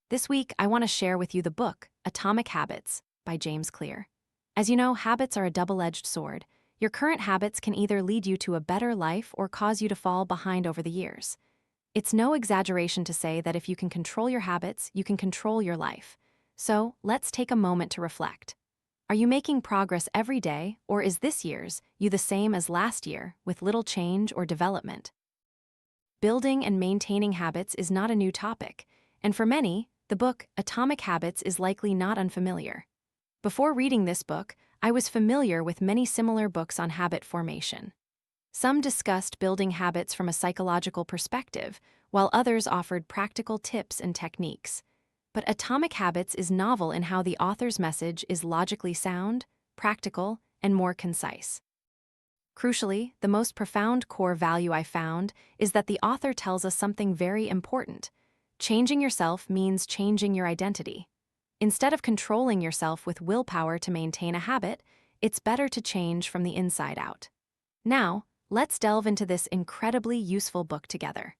This week, I want to share with you the book, Atomic Habits, by James Clear. As you know, habits are a double-edged sword. Your current habits can either lead you to a better life or cause you to fall behind over the years. It's no exaggeration to say that if you can control your habits, you can control your life. So, let's take a moment to reflect. Are you making progress every day, or is this year's you the same as last year, with little change or development? Building and maintaining habits is not a new topic, and for many, the book Atomic Habits is likely not unfamiliar. Before reading this book, I was familiar with many similar books on habit formation. Some discussed building habits from a psychological perspective, while others offered practical tips and techniques. But Atomic Habits is novel in how the author's message is logically sound, practical, and more concise. Crucially, the most profound core value I found is that the author tells us something very important. Changing yourself means changing your identity. Instead of controlling yourself with willpower to maintain a habit, it's better to change from the inside out. Now, let's delve into this incredibly useful book together.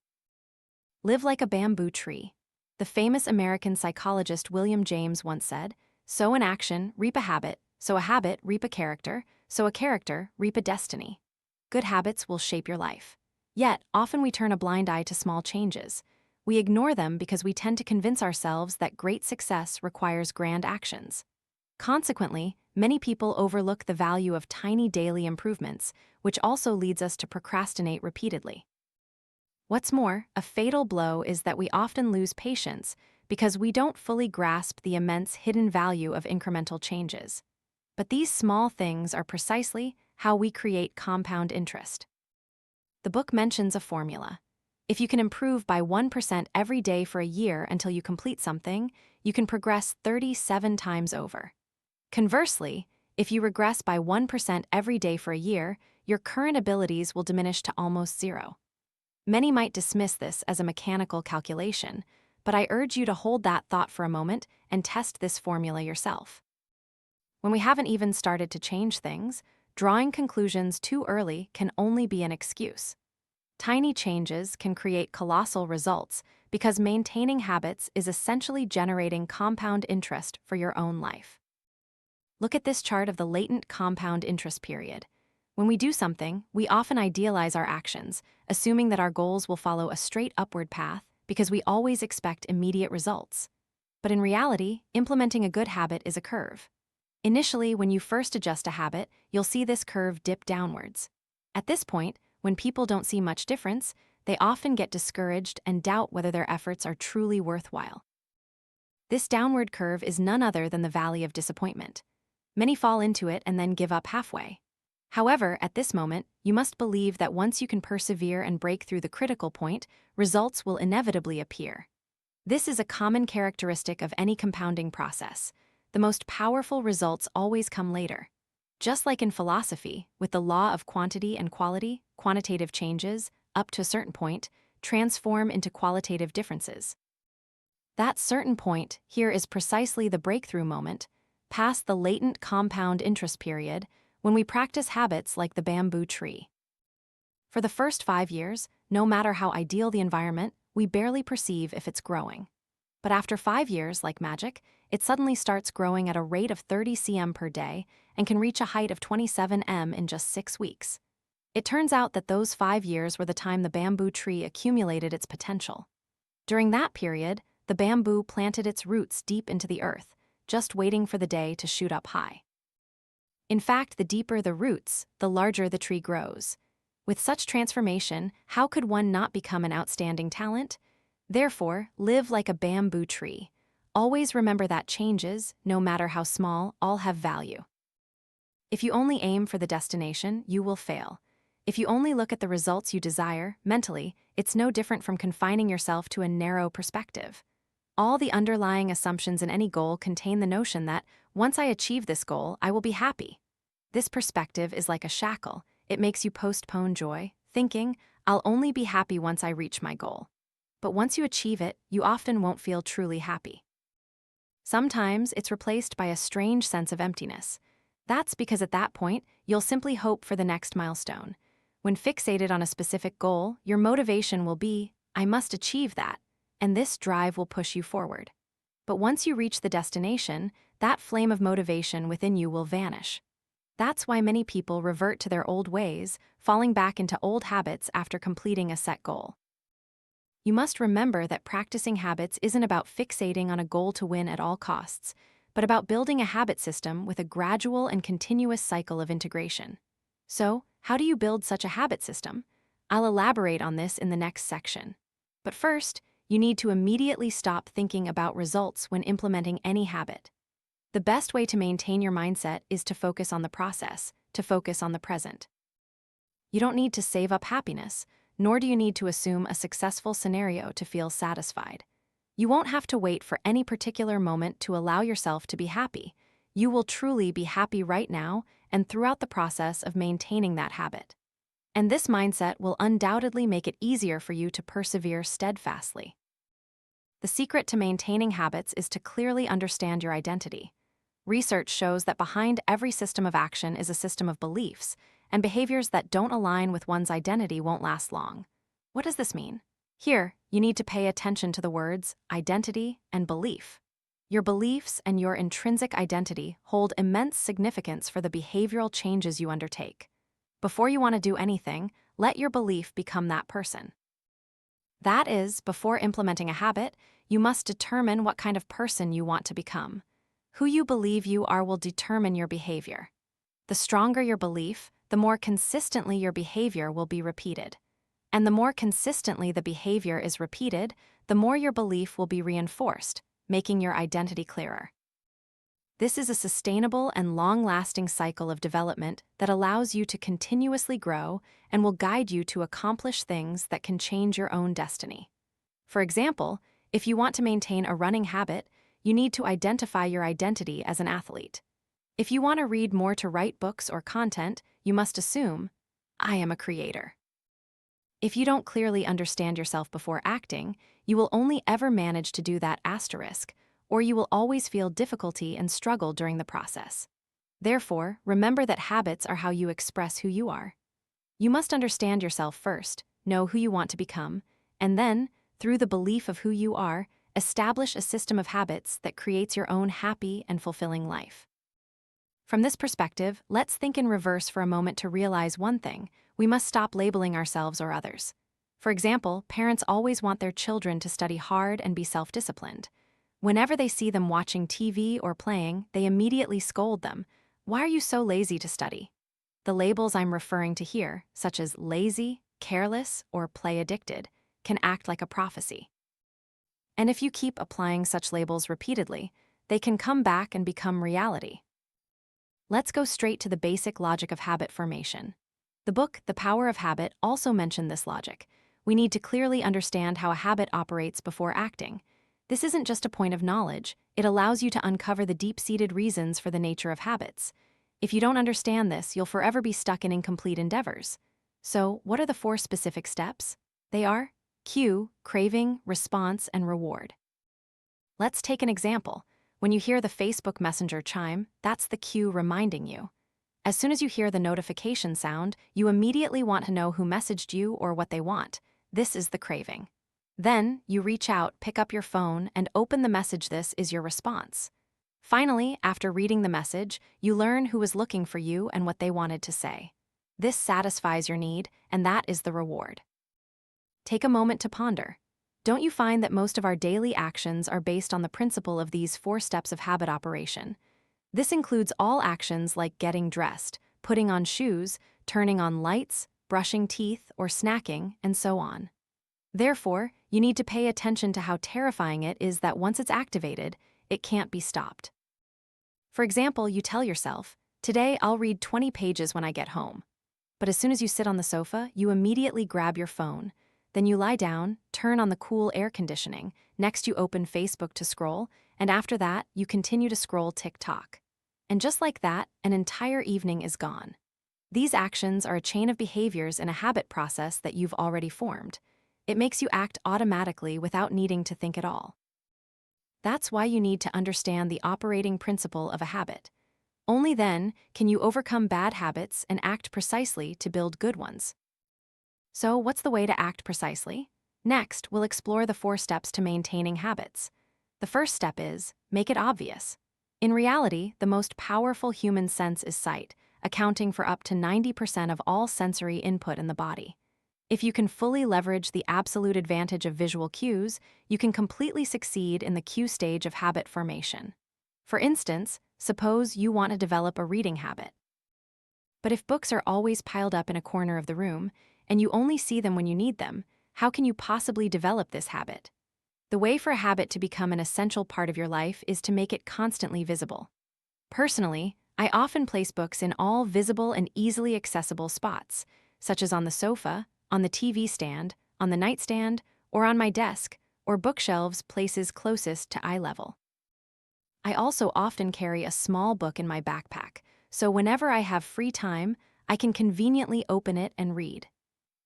Live like a bamboo tree. The famous American psychologist William James once said, "Sow an action, reap a habit, sow a habit, reap a character, sow a character, reap a destiny." Good habits will shape your life. Yet, often we turn a blind eye to small changes. We ignore them because we tend to convince ourselves that great success requires grand actions. Consequently, many people overlook the value of tiny daily improvements, which also leads us to procrastinate repeatedly. What's more, a fatal blow is that we often lose patience because we don't fully grasp the immense hidden value of incremental changes. But these small things are precisely how we create compound interest. The book mentions a formula. If you can improve by 1% every day for a year until you complete something, you can progress 37 times over. Conversely, if you regress by 1% every day for a year, your current abilities will diminish to almost zero. Many might dismiss this as a mechanical calculation, but I urge you to hold that thought for a moment and test this formula yourself. When we haven't even started to change things, drawing conclusions too early can only be an excuse. Tiny changes can create colossal results because maintaining habits is essentially generating compound interest for your own life. Look at this chart of the latent compound interest period. When we do something, we often idealize our actions, assuming that our goals will follow a straight upward path because we always expect immediate results. But in reality, implementing a good habit is a curve. Initially, when you first adjust a habit, you'll see this curve dip downwards. At this point, when people don't see much difference, they often get discouraged and doubt whether their efforts are truly worthwhile. This downward curve is none other than the valley of disappointment. Many fall into it and then give up halfway. However, at this moment, you must believe that once you can persevere and break through the critical point, results will inevitably appear. This is a common characteristic of any compounding process. The most powerful results always come later. Just like in philosophy, with the law of quantity and quality, quantitative changes, up to a certain point, transform into qualitative differences. That certain point here is precisely the breakthrough moment, past the latent compound interest period, when we practice habits like the bamboo tree. For the first 5 years, no matter how ideal the environment, we barely perceive if it's growing. But after 5 years, like magic, it suddenly starts growing at a rate of 30 cm per day and can reach a height of 27 m in just 6 weeks. It turns out that those 5 years were the time the bamboo tree accumulated its potential. During that period, the bamboo planted its roots deep into the earth, just waiting for the day to shoot up high. In fact, the deeper the roots, the larger the tree grows. With such transformation, how could one not become an outstanding talent? Therefore, live like a bamboo tree. Always remember that changes, no matter how small, all have value. If you only aim for the destination, you will fail. If you only look at the results you desire, mentally, it's no different from confining yourself to a narrow perspective. All the underlying assumptions in any goal contain the notion that, once I achieve this goal, I will be happy. This perspective is like a shackle. It makes you postpone joy, thinking, I'll only be happy once I reach my goal. But once you achieve it, you often won't feel truly happy. Sometimes it's replaced by a strange sense of emptiness. That's because at that point, you'll simply hope for the next milestone. When fixated on a specific goal, your motivation will be, I must achieve that, and this drive will push you forward. But once you reach the destination, that flame of motivation within you will vanish. That's why many people revert to their old ways, falling back into old habits after completing a set goal. You must remember that practicing habits isn't about fixating on a goal to win at all costs, but about building a habit system with a gradual and continuous cycle of integration. So, how do you build such a habit system? I'll elaborate on this in the next section. But first, you need to immediately stop thinking about results when implementing any habit. The best way to maintain your mindset is to focus on the process, to focus on the present. You don't need to save up happiness, nor do you need to assume a successful scenario to feel satisfied. You won't have to wait for any particular moment to allow yourself to be happy. You will truly be happy right now and throughout the process of maintaining that habit. And this mindset will undoubtedly make it easier for you to persevere steadfastly. The secret to maintaining habits is to clearly understand your identity. Research shows that behind every system of action is a system of beliefs, and behaviors that don't align with one's identity won't last long. What does this mean? Here, you need to pay attention to the words identity and belief. Your beliefs and your intrinsic identity hold immense significance for the behavioral changes you undertake. Before you want to do anything, let your belief become that person. That is, before implementing a habit, you must determine what kind of person you want to become. Who you believe you are will determine your behavior. The stronger your belief, the more consistently your behavior will be repeated. And the more consistently the behavior is repeated, the more your belief will be reinforced, making your identity clearer. This is a sustainable and long-lasting cycle of development that allows you to continuously grow and will guide you to accomplish things that can change your own destiny. For example, if you want to maintain a running habit, you need to identify your identity as an athlete. If you want to read more to write books or content, you must assume, I am a creator. If you don't clearly understand yourself before acting, you will only ever manage to do that asterisk, or you will always feel difficulty and struggle during the process. Therefore, remember that habits are how you express who you are. You must understand yourself first, know who you want to become, and then, through the belief of who you are, establish a system of habits that creates your own happy and fulfilling life. From this perspective, let's think in reverse for a moment to realize one thing: we must stop labeling ourselves or others. For example, parents always want their children to study hard and be self-disciplined. Whenever they see them watching TV or playing, they immediately scold them. Why are you so lazy to study? The labels I'm referring to here, such as lazy, careless, or play-addicted, can act like a prophecy. And if you keep applying such labels repeatedly, they can come back and become reality. Let's go straight to the basic logic of habit formation. The book, The Power of Habit, also mentioned this logic. We need to clearly understand how a habit operates before acting. This isn't just a point of knowledge, it allows you to uncover the deep-seated reasons for the nature of habits. If you don't understand this, you'll forever be stuck in incomplete endeavors. So, what are the 4 specific steps? They are cue, craving, response, and reward. Let's take an example. When you hear the Facebook Messenger chime, that's the cue reminding you. As soon as you hear the notification sound, you immediately want to know who messaged you or what they want. This is the craving. Then, you reach out, pick up your phone, and open the message. This is your response. Finally, after reading the message, you learn who was looking for you and what they wanted to say. This satisfies your need, and that is the reward. Take a moment to ponder. Don't you find that most of our daily actions are based on the principle of these 4 steps of habit operation? This includes all actions like getting dressed, putting on shoes, turning on lights, brushing teeth, or snacking, and so on. Therefore, you need to pay attention to how terrifying it is that once it's activated, it can't be stopped. For example, you tell yourself, today I'll read 20 pages when I get home. But as soon as you sit on the sofa, you immediately grab your phone. Then you lie down, turn on the cool air conditioning, next you open Facebook to scroll, and after that, you continue to scroll TikTok. And just like that, an entire evening is gone. These actions are a chain of behaviors in a habit process that you've already formed. It makes you act automatically without needing to think at all. That's why you need to understand the operating principle of a habit. Only then can you overcome bad habits and act precisely to build good ones. So, what's the way to act precisely? Next, we'll explore the 4 steps to maintaining habits. The first step is, make it obvious. In reality, the most powerful human sense is sight, accounting for up to 90% of all sensory input in the body. If you can fully leverage the absolute advantage of visual cues, you can completely succeed in the cue stage of habit formation. For instance, suppose you want to develop a reading habit. But if books are always piled up in a corner of the room, and you only see them when you need them, how can you possibly develop this habit? The way for a habit to become an essential part of your life is to make it constantly visible. Personally, I often place books in all visible and easily accessible spots, such as on the sofa, on the TV stand, on the nightstand, or on my desk, or bookshelves places closest to eye level. I also often carry a small book in my backpack, so whenever I have free time, I can conveniently open it and read.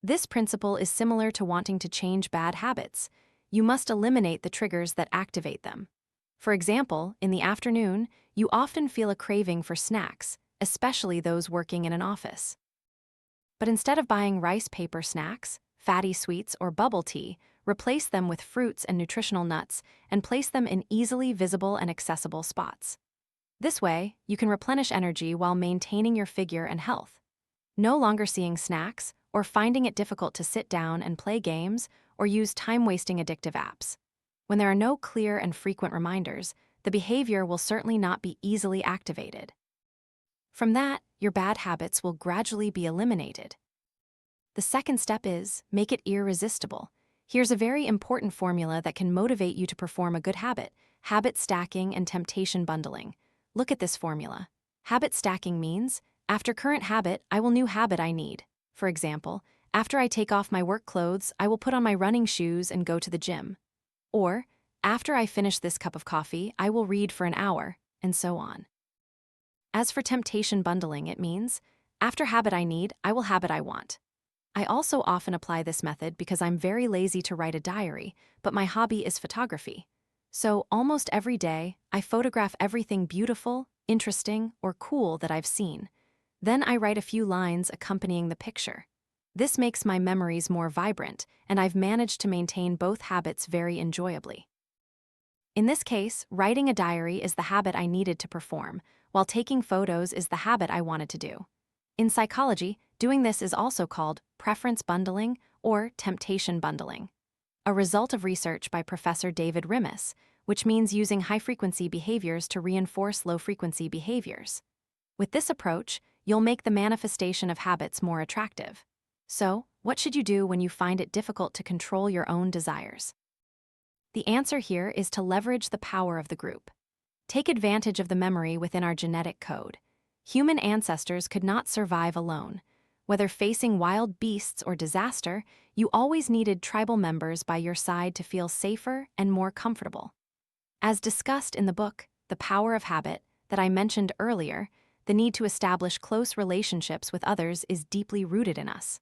This principle is similar to wanting to change bad habits. You must eliminate the triggers that activate them. For example, in the afternoon, you often feel a craving for snacks, especially those working in an office. But instead of buying rice paper snacks, fatty sweets, or bubble tea, replace them with fruits and nutritional nuts and place them in easily visible and accessible spots. This way, you can replenish energy while maintaining your figure and health. No longer seeing snacks or finding it difficult to sit down and play games or use time-wasting addictive apps. When there are no clear and frequent reminders, the behavior will certainly not be easily activated. From that, your bad habits will gradually be eliminated. The second step is, make it irresistible. Here's a very important formula that can motivate you to perform a good habit: habit stacking and temptation bundling. Look at this formula. Habit stacking means, after current habit, I will new habit I need. For example, after I take off my work clothes, I will put on my running shoes and go to the gym. Or, after I finish this cup of coffee, I will read for an hour, and so on. As for temptation bundling, it means, after habit I need, I will habit I want. I also often apply this method because I'm very lazy to write a diary, but my hobby is photography. So almost every day, I photograph everything beautiful, interesting, or cool that I've seen. Then I write a few lines accompanying the picture. This makes my memories more vibrant, and I've managed to maintain both habits very enjoyably. In this case, writing a diary is the habit I needed to perform, while taking photos is the habit I wanted to do. In psychology, doing this is also called preference bundling or temptation bundling, a result of research by Professor David Rimis, which means using high-frequency behaviors to reinforce low-frequency behaviors. With this approach, you'll make the manifestation of habits more attractive. So, what should you do when you find it difficult to control your own desires? The answer here is to leverage the power of the group. Take advantage of the memory within our genetic code. Human ancestors could not survive alone. Whether facing wild beasts or disaster, you always needed tribal members by your side to feel safer and more comfortable. As discussed in the book, The Power of Habit, that I mentioned earlier, the need to establish close relationships with others is deeply rooted in us.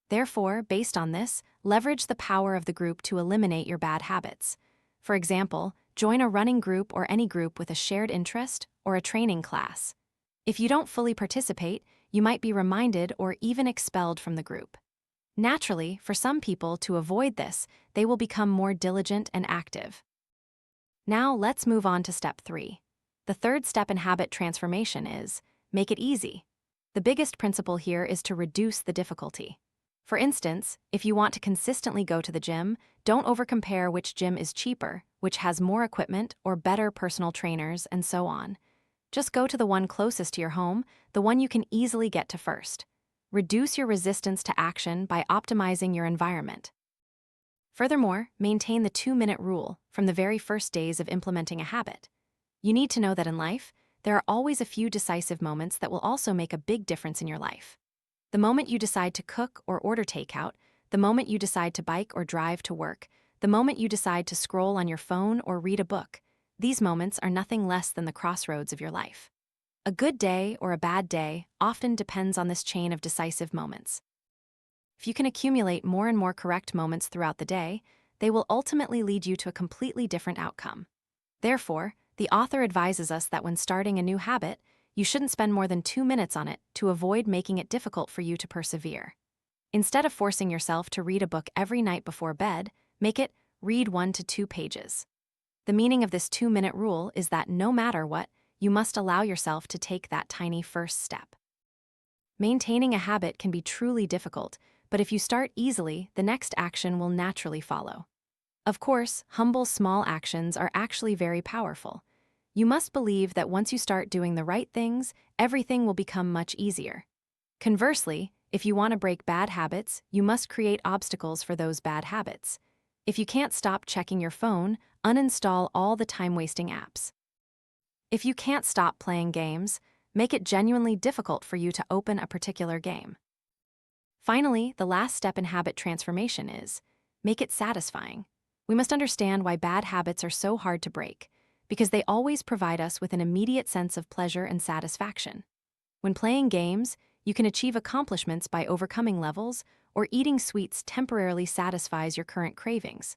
Therefore, based on this, leverage the power of the group to eliminate your bad habits. For example, join a running group or any group with a shared interest or a training class. If you don't fully participate, you might be reminded or even expelled from the group. Naturally, for some people, to avoid this, they will become more diligent and active. Now let's move on to step 3. The third step in habit transformation is, make it easy. The biggest principle here is to reduce the difficulty. For instance, if you want to consistently go to the gym, don't overcompare which gym is cheaper, which has more equipment or better personal trainers, and so on. Just go to the one closest to your home, the one you can easily get to first. Reduce your resistance to action by optimizing your environment. Furthermore, maintain the 2-minute rule from the very first days of implementing a habit. You need to know that in life, there are always a few decisive moments that will also make a big difference in your life. The moment you decide to cook or order takeout, the moment you decide to bike or drive to work, the moment you decide to scroll on your phone or read a book, these moments are nothing less than the crossroads of your life. A good day or a bad day often depends on this chain of decisive moments. If you can accumulate more and more correct moments throughout the day, they will ultimately lead you to a completely different outcome. Therefore, the author advises us that when starting a new habit, you shouldn't spend more than 2 minutes on it to avoid making it difficult for you to persevere. Instead of forcing yourself to read a book every night before bed, make it read 1 to 2 pages. The meaning of this 2-minute rule is that no matter what, you must allow yourself to take that tiny first step. Maintaining a habit can be truly difficult, but if you start easily, the next action will naturally follow. Of course, humble small actions are actually very powerful. You must believe that once you start doing the right things, everything will become much easier. Conversely, if you want to break bad habits, you must create obstacles for those bad habits. If you can't stop checking your phone, uninstall all the time-wasting apps. If you can't stop playing games, make it genuinely difficult for you to open a particular game. Finally, the last step in habit transformation is make it satisfying. We must understand why bad habits are so hard to break, because they always provide us with an immediate sense of pleasure and satisfaction. When playing games, you can achieve accomplishments by overcoming levels, or eating sweets temporarily satisfies your current cravings.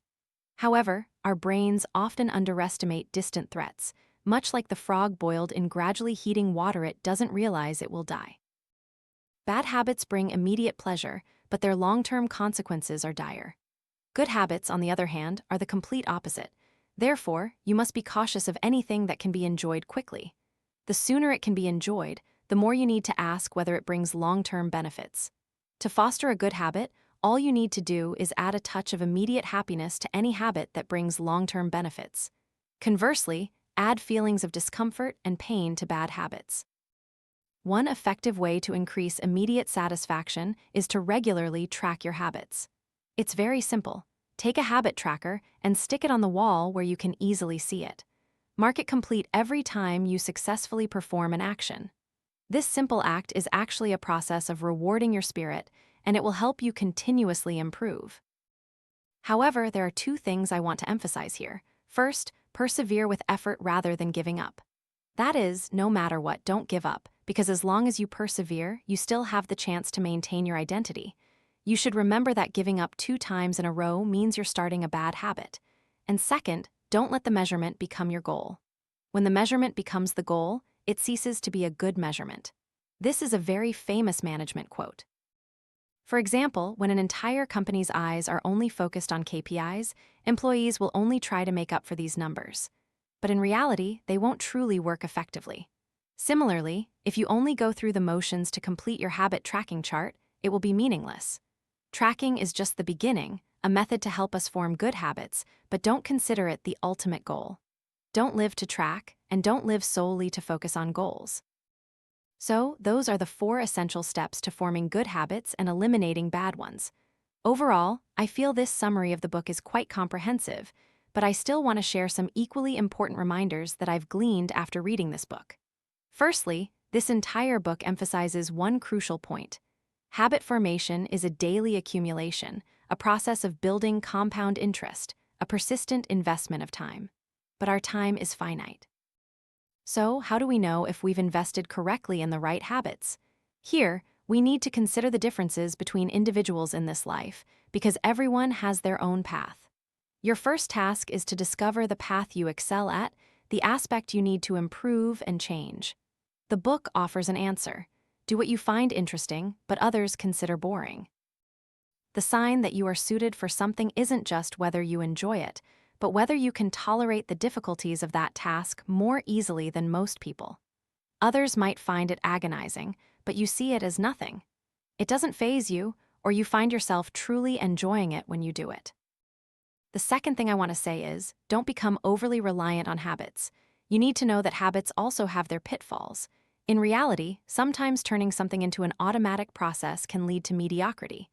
However, our brains often underestimate distant threats, much like the frog boiled in gradually heating water it doesn't realize it will die. Bad habits bring immediate pleasure, but their long-term consequences are dire. Good habits, on the other hand, are the complete opposite. Therefore, you must be cautious of anything that can be enjoyed quickly. The sooner it can be enjoyed, the more you need to ask whether it brings long-term benefits. To foster a good habit, all you need to do is add a touch of immediate happiness to any habit that brings long-term benefits. Conversely, add feelings of discomfort and pain to bad habits. One effective way to increase immediate satisfaction is to regularly track your habits. It's very simple. Take a habit tracker and stick it on the wall where you can easily see it. Mark it complete every time you successfully perform an action. This simple act is actually a process of rewarding your spirit, and it will help you continuously improve. However, there are two things I want to emphasize here. First, persevere with effort rather than giving up. That is, no matter what, don't give up, because as long as you persevere, you still have the chance to maintain your identity. You should remember that giving up 2 times in a row means you're starting a bad habit. And second, don't let the measurement become your goal. When the measurement becomes the goal, it ceases to be a good measurement. This is a very famous management quote. For example, when an entire company's eyes are only focused on KPIs, employees will only try to make up for these numbers. But in reality, they won't truly work effectively. Similarly, if you only go through the motions to complete your habit tracking chart, it will be meaningless. Tracking is just the beginning, a method to help us form good habits, but don't consider it the ultimate goal. Don't live to track, and don't live solely to focus on goals. So, those are the 4 essential steps to forming good habits and eliminating bad ones. Overall, I feel this summary of the book is quite comprehensive, but I still want to share some equally important reminders that I've gleaned after reading this book. Firstly, this entire book emphasizes one crucial point. Habit formation is a daily accumulation, a process of building compound interest, a persistent investment of time. But our time is finite. So, how do we know if we've invested correctly in the right habits? Here, we need to consider the differences between individuals in this life, because everyone has their own path. Your first task is to discover the path you excel at, the aspect you need to improve and change. The book offers an answer. Do what you find interesting, but others consider boring. The sign that you are suited for something isn't just whether you enjoy it, but whether you can tolerate the difficulties of that task more easily than most people. Others might find it agonizing, but you see it as nothing. It doesn't faze you, or you find yourself truly enjoying it when you do it. The second thing I want to say is, don't become overly reliant on habits. You need to know that habits also have their pitfalls. In reality, sometimes turning something into an automatic process can lead to mediocrity.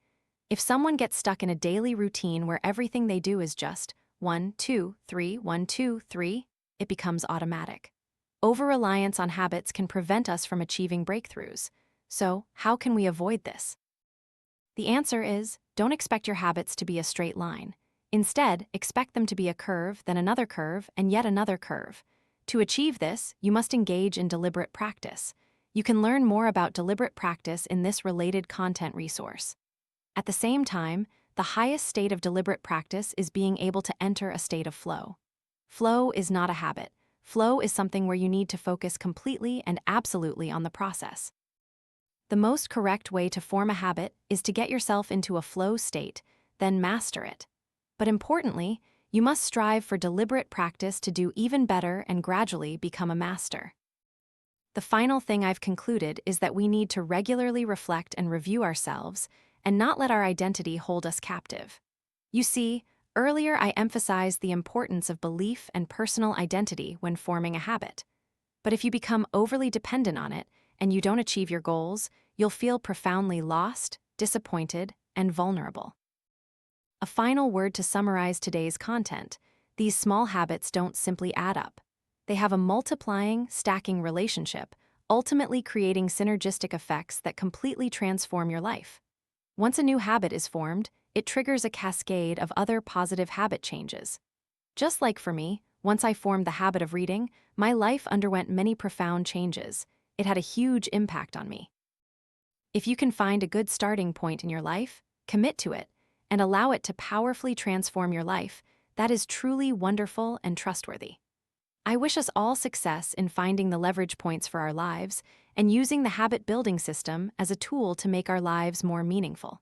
If someone gets stuck in a daily routine where everything they do is just 1, 2, 3, 1, 2, 3, it becomes automatic. Over-reliance on habits can prevent us from achieving breakthroughs. So, how can we avoid this? The answer is, don't expect your habits to be a straight line. Instead, expect them to be a curve, then another curve, and yet another curve. To achieve this, you must engage in deliberate practice. You can learn more about deliberate practice in this related content resource. At the same time, the highest state of deliberate practice is being able to enter a state of flow. Flow is not a habit. Flow is something where you need to focus completely and absolutely on the process. The most correct way to form a habit is to get yourself into a flow state, then master it. But importantly, You must strive for deliberate practice to do even better and gradually become a master. The final thing I've concluded is that we need to regularly reflect and review ourselves and not let our identity hold us captive. You see, earlier I emphasized the importance of belief and personal identity when forming a habit. But if you become overly dependent on it and you don't achieve your goals, you'll feel profoundly lost, disappointed, and vulnerable. A final word to summarize today's content: these small habits don't simply add up. They have a multiplying, stacking relationship, ultimately creating synergistic effects that completely transform your life. Once a new habit is formed, it triggers a cascade of other positive habit changes. Just like for me, once I formed the habit of reading, my life underwent many profound changes. It had a huge impact on me. If you can find a good starting point in your life, commit to it, and allow it to powerfully transform your life, that is truly wonderful and trustworthy. I wish us all success in finding the leverage points for our lives and using the habit building system as a tool to make our lives more meaningful.